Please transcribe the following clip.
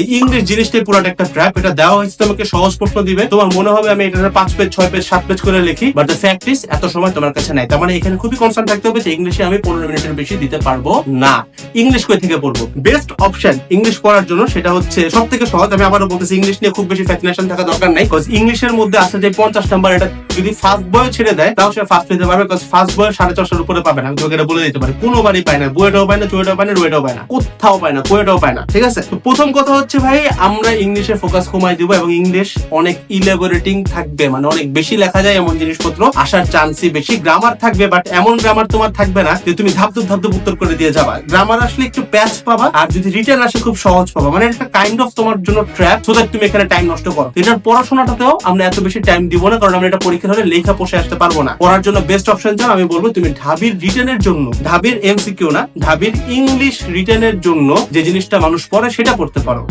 এই ইংলিশ জিনিসটাই পুরোটা একটা ট্র্যাপ। এটা দেওয়া হয়েছে তোমাকে সহজ প্রশ্ন দিবে, তোমার মনে হবে আমি এটা 5 পেজ 6 পেজ 7 পেজ করে লিখি, বাট দ্য ফ্যাক্ট ইজ এত সময় তোমার কাছে নাই। তার মানে এখানে খুবই কনসার্ন থাকতে হবে যে ইংলিশে আমি 15 মিনিটের বেশি দিতে পারবো না। ইংলিশ কই থেকে পড়বো? বেস্ট অপশন ইংলিশ পড়ার জন্য সেটা হচ্ছে সব থেকে সহজ। আমি আবারও বলতেছি, ইংলিশ নিয়ে খুব বেশি ফ্যাসিনেশন থাকা দরকার নাই, বিকজ ইংলিশের মধ্যে আছে যে 50 নাম্বার, এটা যদি ফার্স্ট বয় ছেড়ে দেয় তাও সে ফার্স্ট পেতে পারবে, বিকজ ফার্স্ট বয় 450 উপরে পাবে না। আমি তোকে এটা বলে দিতে পারি, কোনোবারই পায় না, বইটাও পায় না, চুয়েটাও পায় না, রুয়েটাও পায় না, কোথাও পায় না, কোয়েটাও পায় না। ঠিক আছে, তো প্রথম কথা হচ্ছে ভাই, আমরা ইংলিশে ফোকাস কমাই দিব এবং ইংলিশ অনেক ইলাবোরেটিং থাকবে, মানে অনেক বেশি লেখা যায় এমন জিনিসপত্র আসার চান্সই বেশি। গ্রামার থাকবে, বাট এমন গ্রামার তোমার থাকবে না যে তুমি ধাপ উত্তর করে দিয়ে যাবা। গ্রামার আসলে একটু প্যাচ পাবা, আর যদি রিটেন আসে খুব সহজ পাবা। মানে একটা কাইন্ড অফ তোমার জন্য ট্র্যাপ, সো দ্যাট তুমি এখানে টাইম নষ্ট করো। এটার পড়াশোনাটাতেও আমরা এত বেশি টাইম দিব না, কারণ আমরা এটা পরীক্ষার হলে লেখা বসে আসতে পারবো না। পড়ার জন্য বেস্ট অপশন চাও, আমি বলবো তুমি ঢাবির রিটেনের জন্য, ঢাবির এমসিকিউ না, ঢাবির ইংলিশ রিটেনের জন্য যে জিনিসটা মানুষ পড়ে সেটা পড়তে পারো।